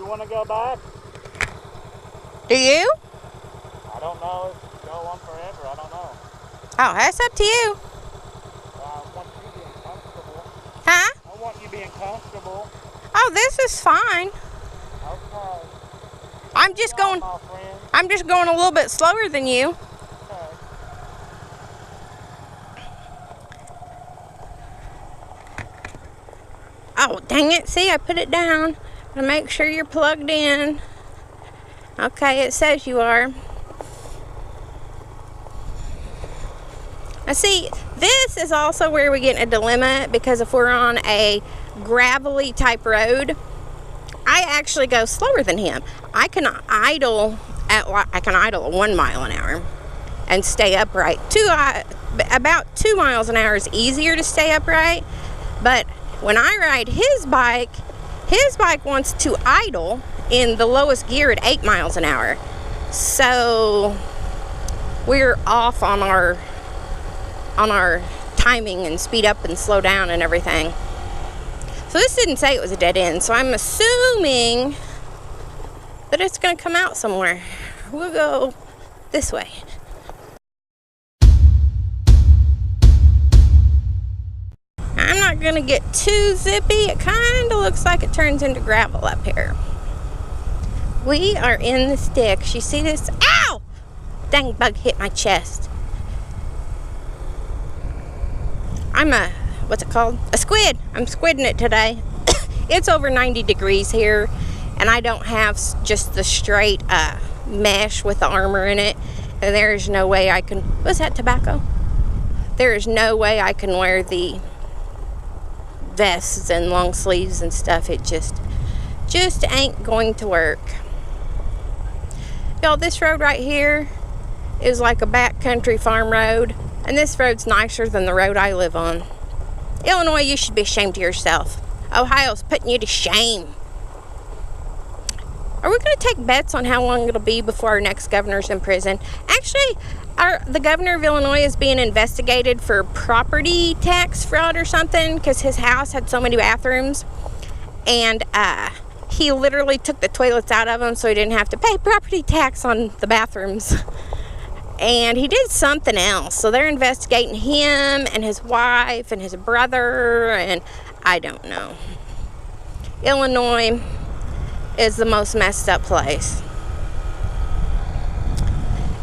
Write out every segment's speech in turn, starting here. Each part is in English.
You want to go back? Do you? I don't know if you go on forever. I don't know. Oh, that's up to you. I want you being comfortable. Huh? I want you being comfortable. Oh, this is fine. Okay. I'm just going. My friend. I'm just going a little bit slower than you. Okay. Oh, dang it. See, I put it down to make sure you're plugged in. Okay, it says you are. Now see, this is also where we get in a dilemma, because if we're on a gravelly type road, I actually go slower than him. I can idle at 1 mile an hour and stay upright. About 2 miles an hour is easier to stay upright, but when I ride his bike wants to idle in the lowest gear at 8 miles an hour. So we're off on our timing and speed up and slow down and everything. So this didn't say it was a dead end, so I'm assuming that it's going to come out somewhere. We'll go this way. I'm not going to get too zippy. It kind of looks like it turns into gravel up here. We are in the sticks. You see this? Ow! Dang bug hit my chest. I'm what's it called? A squid. I'm squidding it today. It's over 90 degrees here, and I don't have just the straight mesh with the armor in it. And there's no way I can, was that tobacco? There is no way I can wear the vests and long sleeves and stuff. It just ain't going to work. Y'all, this road right here is like a backcountry farm road, and this road's nicer than the road I live on. Illinois, you should be ashamed of yourself. Ohio's putting you to shame. Are we going to take bets on how long it'll be before our next governor's in prison? Actually, the governor of Illinois is being investigated for property tax fraud or something, because his house had so many bathrooms, and he literally took the toilets out of them so he didn't have to pay property tax on the bathrooms. And he did something else, so they're investigating him and his wife and his brother, and I don't know. Illinois is the most messed up place.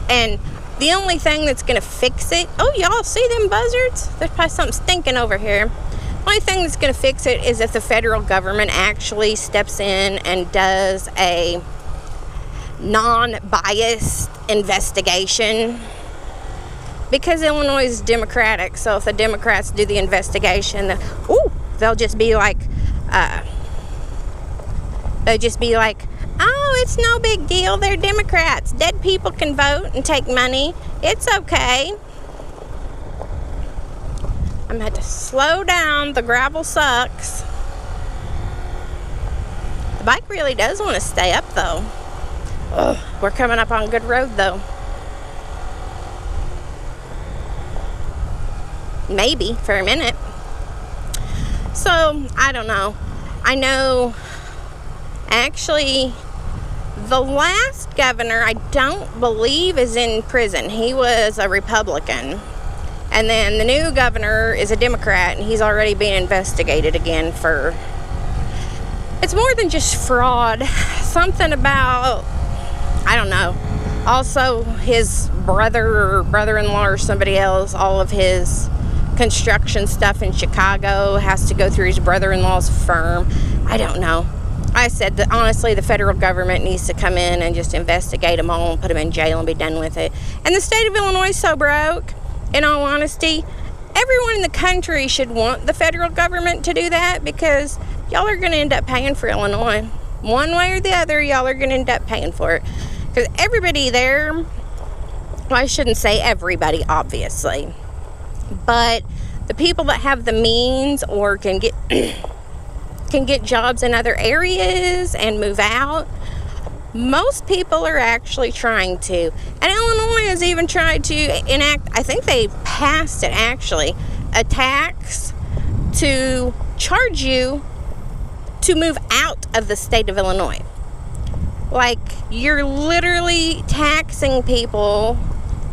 And the only thing that's going to fix it... Oh, y'all see them buzzards? There's probably something stinking over here. The only thing that's going to fix it is if the federal government actually steps in and does a non-biased investigation. Because Illinois is Democratic, so if the Democrats do the investigation, they'll just be like... oh, it's no big deal. They're Democrats. Dead people can vote and take money. It's okay. I'm going to have to slow down. The gravel sucks. The bike really does want to stay up, though. Ugh, we're coming up on good road, though. Maybe, for a minute. So, I don't know. I know... Actually, the last governor, I don't believe, is in prison. He was a Republican. And then the new governor is a Democrat, and he's already being investigated again for... It's more than just fraud. Something about... I don't know. Also, his brother or brother-in-law or somebody else, all of his construction stuff in Chicago has to go through his brother-in-law's firm. I don't know. I said that honestly, the federal government needs to come in and just investigate them all and put them in jail and be done with it. And the state of Illinois is so broke, in all honesty, everyone in the country should want the federal government to do that, because y'all are going to end up paying for Illinois. One way or the other, y'all are going to end up paying for it. Because everybody there, well, I shouldn't say everybody, obviously, but the people that have the means or can get... can get jobs in other areas and move out. Most people are actually trying to. And Illinois has even tried to enact, I think they passed it actually, a tax to charge you to move out of the state of Illinois. Like, you're literally taxing people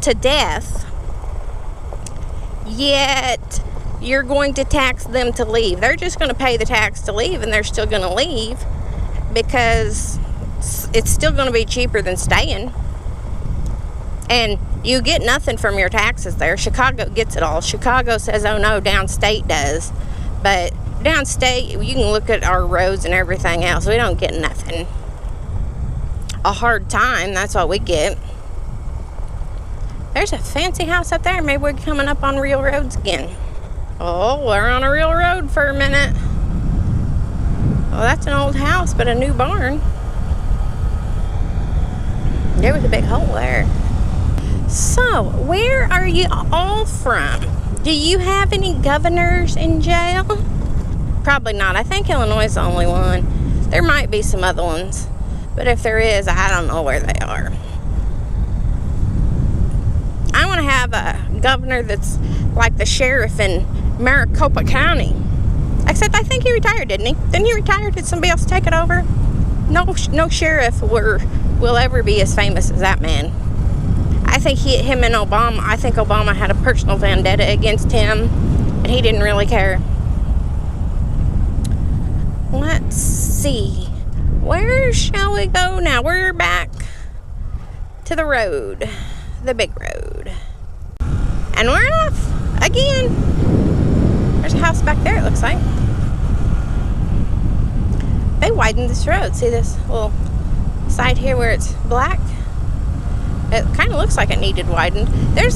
to death, yet you're going to tax them to leave. They're just going to pay the tax to leave, and they're still going to leave because it's still going to be cheaper than staying. And you get nothing from your taxes there. Chicago gets it all. Chicago says, oh no, downstate does. But downstate, you can look at our roads and everything else. We don't get nothing. A hard time, that's what we get. There's a fancy house up there. Maybe we're coming up on real roads again. Oh, we're on a real road for a minute. Well, that's an old house, but a new barn. There was a big hole there. So, where are you all from? Do you have any governors in jail? Probably not. I think Illinois is the only one. There might be some other ones. But if there is, I don't know where they are. I want to have a governor that's like the sheriff in Maricopa County. Except I think he retired, didn't he? Didn't he retire? Did somebody else take it over? No sheriff will ever be as famous as that man. I think him and Obama, I think Obama had a personal vendetta against him, and he didn't really care. Let's see. Where shall we go now? We're back to the road, the big road. And we're off again. There's a house back there, it looks like. They widened this road. See this little side here where it's black? It kind of looks like it needed widened.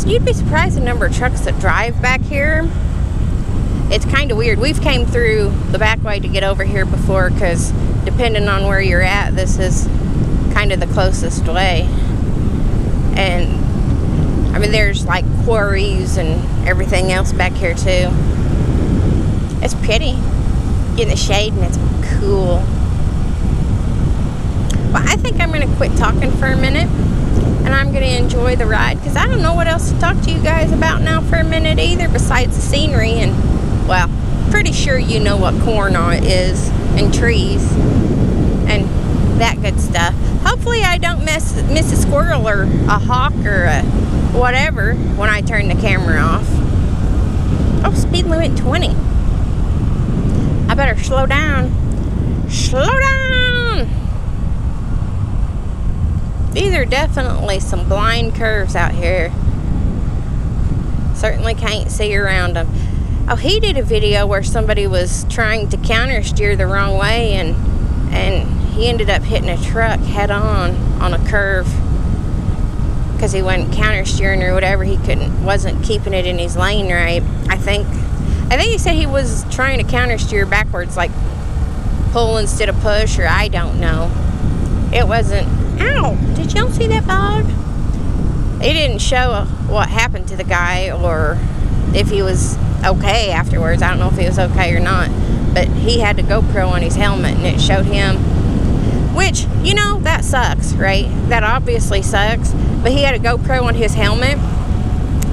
You'd be surprised the number of trucks that drive back here. It's kind of weird. We've came through the back way to get over here before because depending on where you're at, this is kind of the closest way. And I mean, there's like quarries and everything else back here too. It's pretty. Get in the shade and it's cool. Well, I think I'm going to quit talking for a minute and I'm going to enjoy the ride because I don't know what else to talk to you guys about now for a minute either besides the scenery and, well, pretty sure you know what corn is and trees and that good stuff. Hopefully I don't miss a squirrel or a hawk or a whatever when I turn the camera off. Oh, speed limit 20. I better slow down. Slow down! These are definitely some blind curves out here. Certainly can't see around them. Oh, he did a video where somebody was trying to counter steer the wrong way and he ended up hitting a truck head on a curve because he wasn't counter steering or whatever. He wasn't keeping it in his lane right. I think he said he was trying to counter steer backwards, like pull instead of push, or I don't know. It wasn't. Ow! Did y'all see that bug? It didn't show what happened to the guy or if he was okay afterwards. I don't know if he was okay or not, but he had a GoPro on his helmet and it showed him, which, you know, that sucks, right? That obviously sucks, but he had a GoPro on his helmet,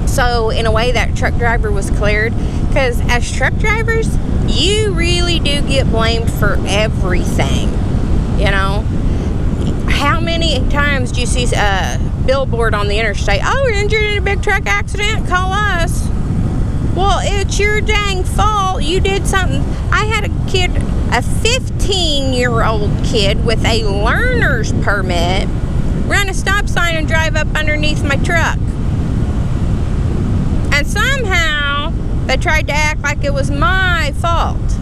so in a way that truck driver was cleared, because as truck drivers, you really do get blamed for everything, you know? How many times do you see a billboard on the interstate? Oh, we're injured in a big truck accident, call us. Well, it's your dang fault. You did something. I had a kid, a 15-year-old kid with a learner's permit, run a stop sign and drive up underneath my truck. And somehow they tried to act like it was my fault.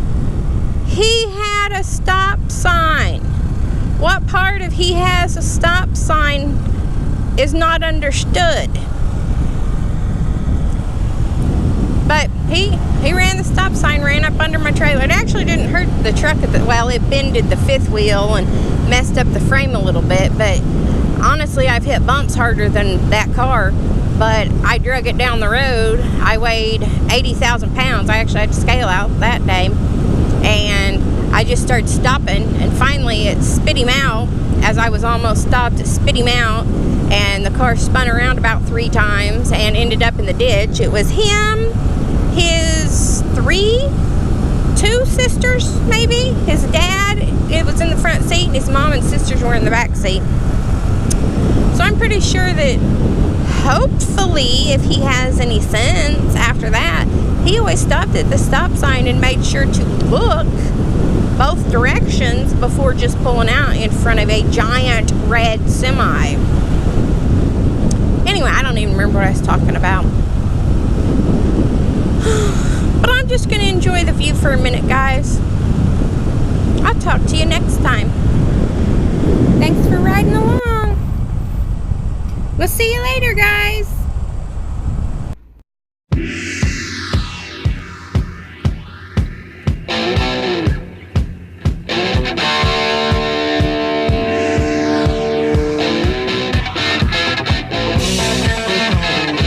He had a stop sign. What part of he has a stop sign is not understood. But he ran the stop sign, ran up under my trailer. It actually didn't hurt the truck well, it bended the fifth wheel and messed up the frame a little bit. But honestly, I've hit bumps harder than that car. But I drug it down the road. I weighed 80,000 pounds. I actually had to scale out that day. And I just started stopping. And finally, it spit him out. As I was almost stopped, it spit him out. And the car spun around about 3 times and ended up in the ditch. It was him, his 2 sisters, maybe. His dad, it was in the front seat. and his mom and sisters were in the back seat. So I'm pretty sure that hopefully, if he has any sense after that, he always stopped at the stop sign and made sure to look both directions before just pulling out in front of a giant red semi. Anyway, I don't even remember what I was talking about. But I'm just going to enjoy the view for a minute, guys. I'll talk to you next time. Thanks for riding along. We'll see you later, guys.